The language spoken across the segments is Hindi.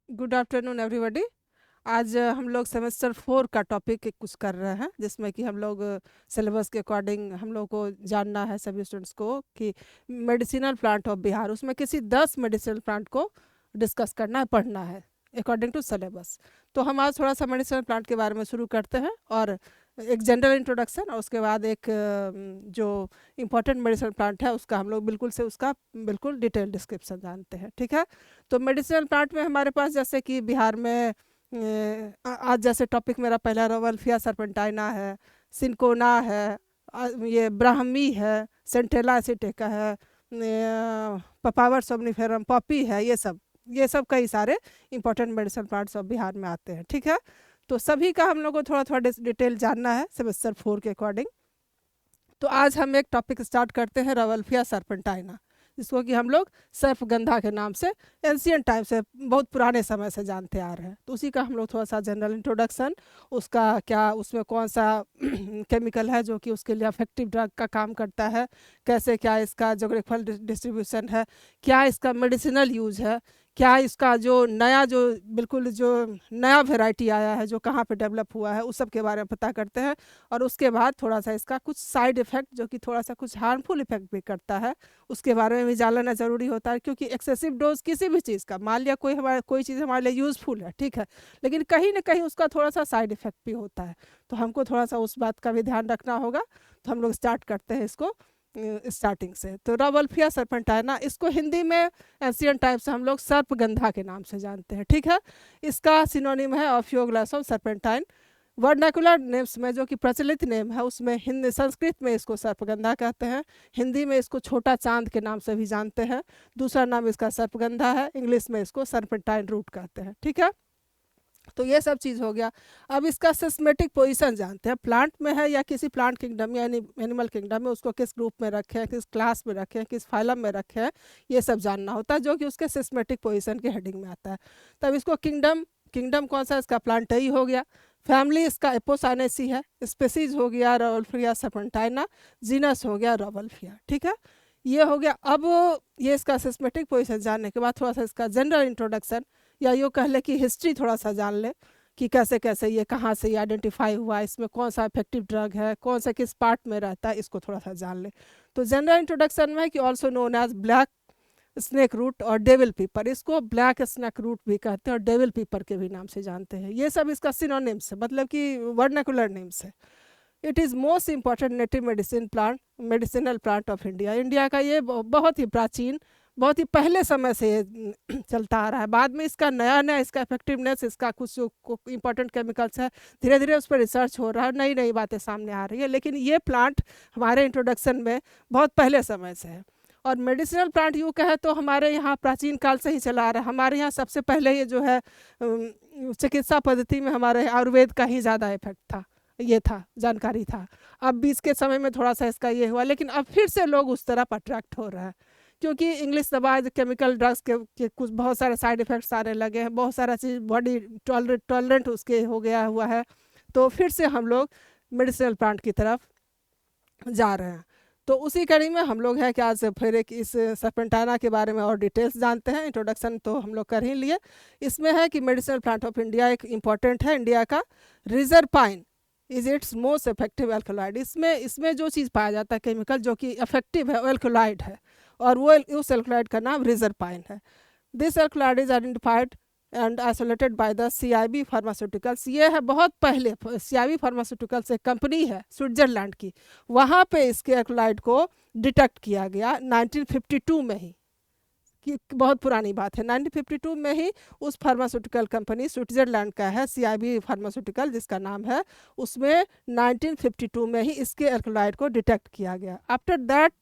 Good afternoon everybody. आज हम लोग सेमेस्टर 4 का टॉपिक कुछ कर रहे हैं, जिसमें कि हम लोग सिलेबस के अकॉर्डिंग हम लोग को जानना है सभी स्टूडेंट्स को कि मेडिसिनल प्लांट ऑफ बिहार, उसमें किसी 10 मेडिसिनल प्लांट को डिस्कस करना है, पढ़ना है अकॉर्डिंग टू सिलेबस। तो हम आज थोड़ा सा मेडिसिनल प्लांट के बारे में शुरू करते हैं, और एक जनरल इंट्रोडक्शन, और उसके बाद एक जो इम्पोर्टेंट मेडिसिनल प्लांट है उसका हम लोग उसका बिल्कुल डिटेल डिस्क्रिप्शन जानते हैं। ठीक है, तो मेडिसिनल प्लांट में हमारे पास जैसे कि बिहार में आज जैसे टॉपिक मेरा पहला रवल्फिया सर्पेंटाइना है, सिंकोना है, ये ब्राह्मी है, सेंटेला एसिटिका है, पपावर सोमनिफेरम पॉपी है, ये सब कई सारे important medicinal plants of Bihar में आते हैं। ठीक है, तो सभी का हम लोग को थोड़ा थोड़ा डिटेल जानना है सेमेस्टर 4 के अकॉर्डिंग। तो आज हम एक टॉपिक स्टार्ट करते हैं रवल्फिया सर्पेंटाइना, जिसको कि हम लोग सर्पगंधा के नाम से एंशियंट टाइम से, बहुत पुराने समय से जानते आ रहे हैं। तो उसी का हम लोग थोड़ा सा जनरल इंट्रोडक्शन, उसका क्या, उसमें कौन सा केमिकल है जो कि उसके लिए अफेक्टिव ड्रग का काम करता है, कैसे क्या इसका जोग्राफिकल डिस्ट्रीब्यूशन है, क्या इसका मेडिसिनल यूज है, क्या इसका जो बिल्कुल जो नया वेराइटी आया है जो कहाँ पे डेवलप हुआ है, उस सब के बारे में पता करते हैं। और उसके बाद थोड़ा सा इसका कुछ साइड इफ़ेक्ट जो कि थोड़ा सा कुछ हार्मफुल इफेक्ट भी करता है, उसके बारे में भी जानना ज़रूरी होता है। क्योंकि एक्सेसिव डोज किसी भी चीज़ का, मान लिया कोई चीज़ हमारे लिए यूज़फुल है, ठीक है, लेकिन कहीं ना कहीं उसका थोड़ा सा साइड इफ़ेक्ट भी होता है, तो हमको थोड़ा सा उस बात का भी ध्यान रखना होगा। तो हम लोग स्टार्ट करते हैं इसको स्टार्टिंग से। तो रवल्फिया सर्पेंटाइना, इसको हिंदी में एंशियंट टाइम से हम लोग सर्पगंधा के नाम से जानते हैं। ठीक है, इसका सिनोनिम है ऑफियोग्लासम सर्पेंटाइन। वर्नाकुलर नेम्स में जो कि प्रचलित नेम है उसमें हिंदी संस्कृत में इसको सर्पगंधा कहते हैं, हिंदी में इसको छोटा चांद के नाम से भी जानते हैं, दूसरा नाम इसका सर्पगंधा है, इंग्लिश में इसको सर्पेंटाइन रूट कहते हैं। ठीक है, तो ये सब चीज़ हो गया। अब इसका सिस्मेटिक पोजीशन जानते हैं, प्लांट में है या किसी प्लांट किंगडम या एनिमल किंगडम में, उसको किस ग्रुप में रखें, किस क्लास में रखें, किस फाइलम में रखें, ये सब जानना होता है, जो कि उसके सिस्मेटिक पोजीशन के हेडिंग में आता है। तब इसको किंगडम, किंगडम कौन सा, इसका प्लांटेई हो गया, फैमिली इसका एपोसाइनेसी है, स्पेसीज हो गया रवल्फिया सर्पेंटाइना, जीनस हो गया रवल्फिया। ठीक है, ये हो गया। अब ये इसका सिस्मेटिक पोजीशन जानने के बाद थोड़ा सा इसका जनरल इंट्रोडक्शन, या यूँ कह ले कि हिस्ट्री थोड़ा सा जान ले कि कैसे कैसे ये, कहाँ से ये आइडेंटिफाई हुआ, इसमें कौन सा इफेक्टिव ड्रग है, कौन सा किस पार्ट में रहता है, इसको थोड़ा सा जान ले। तो जनरल इंट्रोडक्शन में है कि also known as black snake root और डेविल पीपर, इसको ब्लैक स्नेक रूट भी कहते हैं और डेविल पीपर के भी नाम से जानते हैं। ये सब इसका सिनोनिम्स है, मतलब कि वर्नाकुलर नेम्स है। It is most important native medicinal plant of India. India का ये बहुत ही प्राचीन, बहुत ही पहले समय से ये चलता आ रहा है। बाद में इसका नया नया इसका इफेक्टिवनेस, इसका कुछ जो इंपॉर्टेंट केमिकल्स है, धीरे धीरे उस पर रिसर्च हो रहा है, नई नई बातें सामने आ रही है, लेकिन ये प्लांट हमारे इंट्रोडक्शन में बहुत पहले समय से है। और मेडिसिनल प्लांट यूँ कहे तो हमारे यहाँ प्राचीन काल से ही चला आ रहा है। हमारे यहाँ सबसे पहले ये जो है चिकित्सा पद्धति में हमारे आयुर्वेद का ही ज़्यादा इफेक्ट था, ये था, जानकारी था। अब बीच के समय में थोड़ा सा इसका ये हुआ, लेकिन अब फिर से लोग उस तरफ अट्रैक्ट हो रहे हैं, क्योंकि इंग्लिश दवा केमिकल ड्रग्स के कुछ बहुत सारे साइड इफ़ेक्ट्स आने लगे हैं, बहुत सारा चीज़ बॉडी टॉलरेंट उसके हो गया हुआ है, तो फिर से हम लोग मेडिसिनल प्लांट की तरफ जा रहे हैं। तो उसी कड़ी में हम लोग हैं कि आज फिर एक इस सर्पेंटाइना के बारे में और डिटेल्स जानते हैं। इंट्रोडक्शन तो हम लोग कर ही लिए। इसमें है कि मेडिसिनल प्लांट ऑफ इंडिया एक इम्पॉर्टेंट है, इंडिया का reserpine is its most effective alkaloid. इसमें जो चीज़ पाया जाता है केमिकल जो कि इफेक्टिव है, वो एल्कोलाइड है, और वो उस एल्कोलाइड का नाम रिजरपाइन है। This alkaloid is identified and isolated by the CIB pharmaceuticals. ये है बहुत पहले, CIB फार्मास्यूटिकल्स एक कंपनी है स्विट्जरलैंड की, वहाँ पे इसके एल्कोलाइड को डिटेक्ट किया गया 1952 में ही, कि बहुत पुरानी बात है। 1952 में ही उस फार्मास्यूटिकल कंपनी, स्विट्जरलैंड का है CIB फार्मास्यूटिकल जिसका नाम है, उसमें 1952 में ही इसके एल्कोलाइड को डिटेक्ट किया गया। After that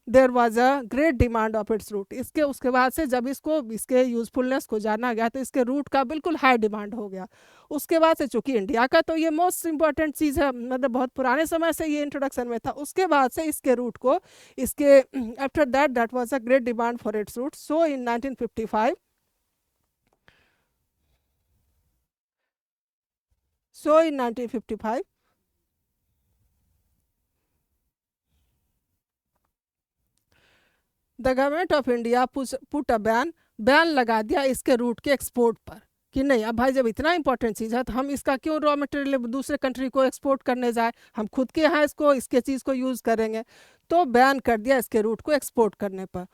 there was a great demand of its root. उसके बाद से जब इसके यूजफुलनेस को जाना गया तो इसके रूट का बिल्कुल हाई डिमांड हो गया। उसके बाद से चूंकि इंडिया का तो ये मोस्ट इंपॉर्टेंट चीज़ है, मतलब बहुत पुराने समय से ये इंट्रोडक्शन में था, उसके बाद से इसके रूट को इसके after that was a great demand for its root. So in 1955 so in 1955 the government of India put a ban लगा दिया इसके रूट के एक्सपोर्ट पर। कि नहीं अब भाई जब इतना इंपॉर्टेंट चीज़ है तो हम इसका क्यों रॉ मटेरियल दूसरे कंट्री को एक्सपोर्ट करने जाए, हम खुद के यहाँ इसको इसके चीज़ को यूज़ करेंगे। तो बैन कर दिया इसके रूट को एक्सपोर्ट करने पर।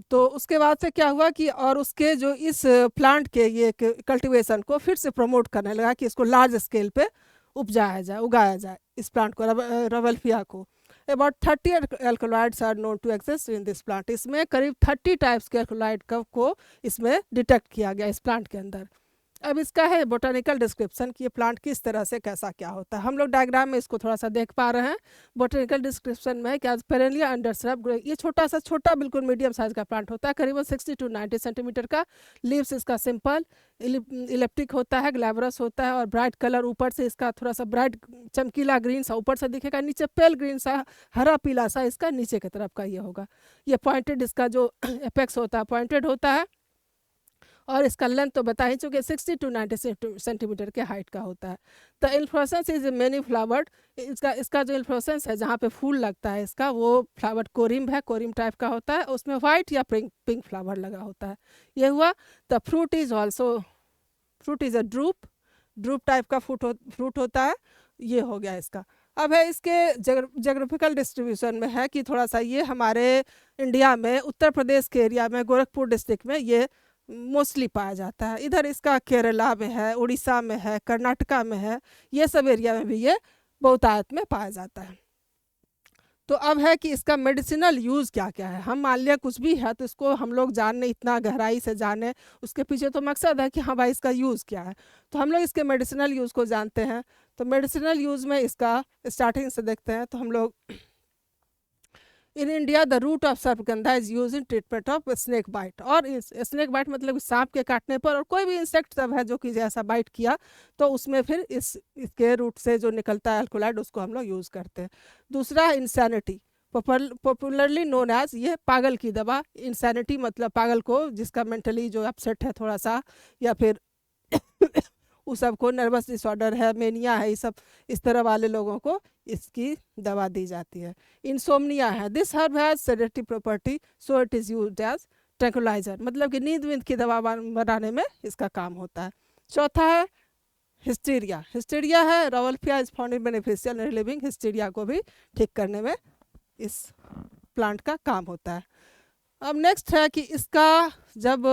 तो उसके बाद से क्या हुआ कि और उसके जो इस प्लांट के ये कल्टीवेशन को फिर से प्रमोट करने लगा कि इसको लार्ज स्केल पे उपजाया जाए, उगाया जाए इस प्लांट को, रवल्फिया को। About 30 alkaloids are known to exist in this plant. इसमें करीब 30 टाइप्स के एल्कोलॉइड को इसमें डिटेक्ट किया गया इस प्लांट के अंदर। अब इसका है बोटानिकल डिस्क्रिप्शन कि ये प्लांट किस तरह से कैसा क्या होता है। हम लोग डायग्राम में इसको थोड़ा सा देख पा रहे हैं। बोटानिकल डिस्क्रिप्शन में क्या पेरेनिया अंडर श्रब, ये छोटा बिल्कुल मीडियम साइज का प्लांट होता है, करीबन 60 to 90 सेंटीमीटर का। लीव्स इसका सिंपल इलिप्टिक होता है, ग्लैबरस होता है और ब्राइट कलर, ऊपर से इसका थोड़ा सा ब्राइट चमकीला ग्रीन सा ऊपर से दिखेगा, नीचे पेल ग्रीन सा हरा पीला सा इसका नीचे की तरफ का ये होगा। ये पॉइंटेड इसका जो एपेक्स होता है पॉइंटेड होता है और इसका लेंथ तो बता ही चुके 60 to 90 सेंटीमीटर के हाइट का होता है। The inflorescence is many flowered. इसका जो इन्फ्लोरेसेंस है जहाँ पे फूल लगता है इसका वो फ्लावर कोरिम्ब है, कोरिम्ब टाइप का होता है, उसमें वाइट या पिंक फ्लावर लगा होता है। ये हुआ। The fruit is a drupe type का फ्रूट होता है। ये हो गया इसका। अब है इसके जोग्राफिकल डिस्ट्रीब्यूशन में है कि थोड़ा सा ये हमारे इंडिया में उत्तर प्रदेश के एरिया में गोरखपुर डिस्ट्रिक्ट में ये मोस्टली पाया जाता है। इधर इसका केरला में है, उड़ीसा में है, कर्नाटका में है, ये सब एरिया में भी ये बहुतायत में पाया जाता है। तो अब है कि इसका मेडिसिनल यूज़ क्या क्या है। हम मान लिया कुछ भी है तो इसको हम लोग जानने, इतना गहराई से जाने, उसके पीछे तो मकसद है कि हाँ भाई इसका यूज़ क्या है। तो हम लोग इसके मेडिसिनल यूज़ को जानते हैं। तो मेडिसिनल यूज़ में इसका स्टार्टिंग से देखते हैं तो हम लोग in India the root of sarpagandha is use in treatment of snake bite. और स्नेक बाइट मतलब सांप के काटने पर और कोई भी इंसेक्ट सब है जो कि जैसा बाइट किया तो उसमें फिर इसके रूट से जो निकलता है अल्कोलाइड उसको हम लोग यूज़ करते हैं। दूसरा इंसैनिटी, पॉपुलरली नोन एज, ये पागल की दवा। इंसैनिटी मतलब पागल को, जिसका मेंटली जो अपसेट है थोड़ा सा या फिर उस सबको नर्वस डिसऑर्डर है, मेनिया है, ये सब इस तरह वाले लोगों को इसकी दवा दी जाती है। इंसोमनिया है, this herb has sedative property so it is used as tranquilliser, मतलब कि नींद की दवा बनाने में इसका काम होता है। चौथा है हिस्टीरिया है, rauwolfia is found in beneficial relieving, hysteria को भी ठीक करने में इस प्लांट का काम होता है। अब नेक्स्ट है कि इसका जब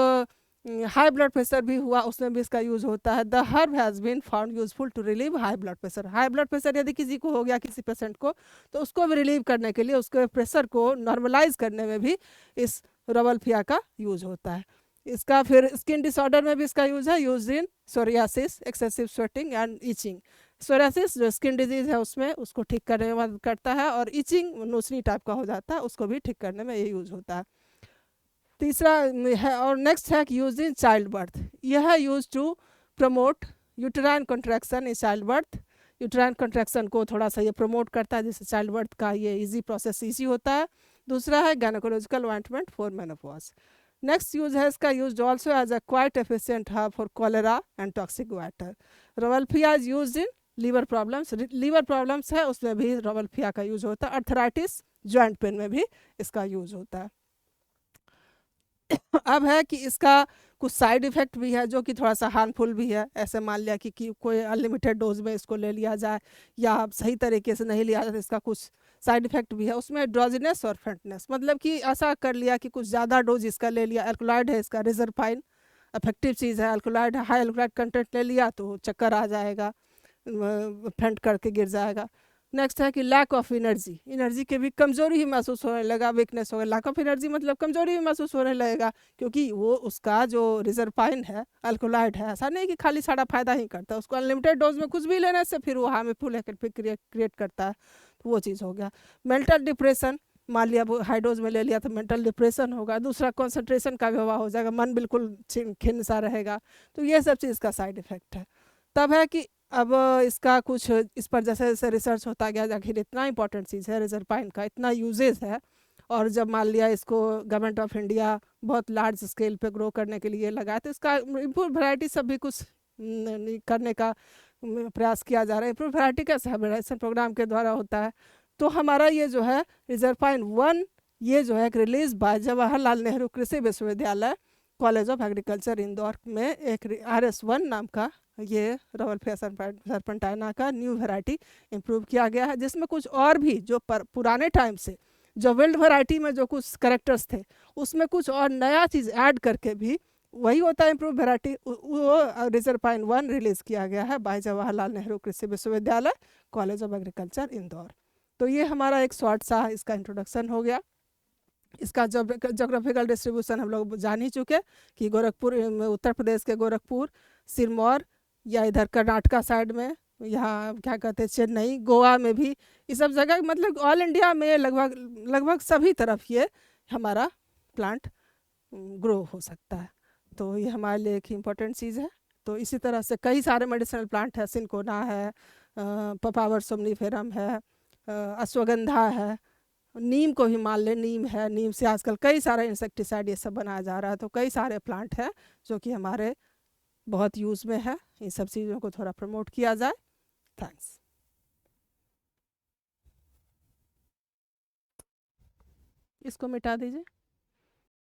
हाई ब्लड प्रेशर भी हुआ उसमें भी इसका यूज़ होता है। The herb has been found useful to relieve high blood pressure. High blood pressure यदि किसी को हो गया, किसी पेशेंट को, तो उसको भी रिलीव करने के लिए, उसके प्रेशर को नॉर्मलाइज करने में भी इस रवल्फिया का यूज़ होता है। इसका फिर स्किन डिसऑर्डर में भी इसका यूज़ है, use in psoriasis, excessive sweating and itching. Psoriasis जो स्किन डिजीज़ है उसमें उसको ठीक करने में मदद करता है, और ईचिंग नोसनी टाइप का हो जाता है उसको भी ठीक करने में ये यूज़ होता है। तीसरा है और नेक्स्ट है कि यूज इन चाइल्ड बर्थ। यह है use to promote uterine contraction in child birth. Uterine contraction को थोड़ा सा ये प्रमोट करता है जिससे चाइल्ड बर्थ का ये इजी प्रोसेस इजी होता है। दूसरा है gynaecological ointment for menopause. Next use है इसका use also as a quite efficient herb for cholera and toxic water. Rauwolfia is use in liver problems है उसमें भी रवल्फिया का यूज होता है। अर्थराइटिस, जॉइंट पेन में भी इसका यूज होता है। अब है कि इसका कुछ साइड इफ़ेक्ट भी है जो कि थोड़ा सा हार्मफुल भी है। ऐसे मान लिया कि कोई अनलिमिटेड डोज में इसको ले लिया जाए या सही तरीके से नहीं लिया जाए तो इसका कुछ साइड इफ़ेक्ट भी है। उसमें ड्रोजीनेस और फेंटनेस, मतलब कि ऐसा कर लिया कि कुछ ज़्यादा डोज इसका ले लिया, अल्कोलाइड है इसका, रिजरपाइन इफेक्टिव चीज़ है, अल्कोलाइड हाई अल्कोलाइड कंटेंट ले लिया तो चक्कर आ जाएगा, फेंट करके गिर जाएगा। नेक्स्ट है कि लैक ऑफ एनर्जी के भी कमज़ोरी ही महसूस होने लगा, वीकनेस हो गया। लैक ऑफ एनर्जी मतलब कमज़ोरी भी महसूस होने लगेगा, क्योंकि वो उसका जो रिजरपाइन है अल्कोलाइड है, ऐसा नहीं कि खाली सारा फ़ायदा ही करता है, उसको अनलिमिटेड डोज में कुछ भी लेने से फिर वो हार्मफुल इफेक्ट क्रिएट करता है, तो वो चीज़ हो गया। मेंटल डिप्रेशन, मान लिया वो हाई डोज में ले लिया तो मेंटल डिप्रेशन होगा। दूसरा कंसंट्रेशन का भी अभाव हो जाएगा, मन बिल्कुल खिन्न सा रहेगा, तो ये सब चीज़ का साइड इफ़ेक्ट है। तब है कि अब इसका कुछ इस पर जैसे जैसे रिसर्च होता गया, आखिर इतना इंपॉर्टेंट चीज़ है रिजरपाइन का, इतना यूजेस है, और जब मान लिया इसको गवर्नमेंट ऑफ इंडिया बहुत लार्ज स्केल पे ग्रो करने के लिए लगाया तो इसका इम्प्रूव वैरायटी सब भी कुछ करने का प्रयास किया जा रहा है। इम्प्रूव वैरायटी कैसे हाइब्रिडाइजेशन प्रोग्राम के द्वारा होता है। तो हमारा ये जो है रिजरपाइन 1, ये जो है रिलीज बाय जवाहरलाल नेहरू कृषि विश्वविद्यालय कॉलेज ऑफ एग्रीकल्चर इंदौर में एक RS1 नाम का ये रवलफिया सरपेंटाइना का न्यू वैरायटी इम्प्रूव किया गया है, जिसमें कुछ और भी जो पुराने टाइम से जो विल्ड वैरायटी में जो कुछ करेक्टर्स थे उसमें कुछ और नया चीज़ ऐड करके भी वही होता है इम्प्रूव वैरायटी, वो रिजर्व पाइन 1 रिलीज़ किया गया है बाय जवाहरलाल नेहरू कृषि विश्वविद्यालय कॉलेज ऑफ एग्रीकल्चर इंदौर। तो ये हमारा एक शॉर्ट सा इसका इंट्रोडक्शन हो गया। इसका जोग्राफिकल डिस्ट्रीब्यूशन हम लोग जान ही चुके कि गोरखपुर, उत्तर प्रदेश के गोरखपुर, सिरमौर या इधर कर्नाटका साइड में, यहाँ क्या कहते हैं चेन्नई, गोवा में भी, ये सब जगह मतलब ऑल इंडिया में लगभग सभी तरफ ये हमारा प्लांट ग्रो हो सकता है। तो ये हमारे लिए एक इम्पोर्टेंट चीज़ है। तो इसी तरह से कई सारे मेडिसिनल प्लांट है, सिंकोना है, पपावर सोमनीफेरम है, अश्वगंधा है, नीम को भी मान ले, नीम है, नीम से आजकल कई सारे इंसेक्टिसाइड ये सब बनाया जा रहा है। तो कई सारे प्लांट हैं जो कि हमारे बहुत यूज़ में है, इन सब चीज़ों को थोड़ा प्रमोट किया जाए। थैंक्स। इसको मिटा दीजिए।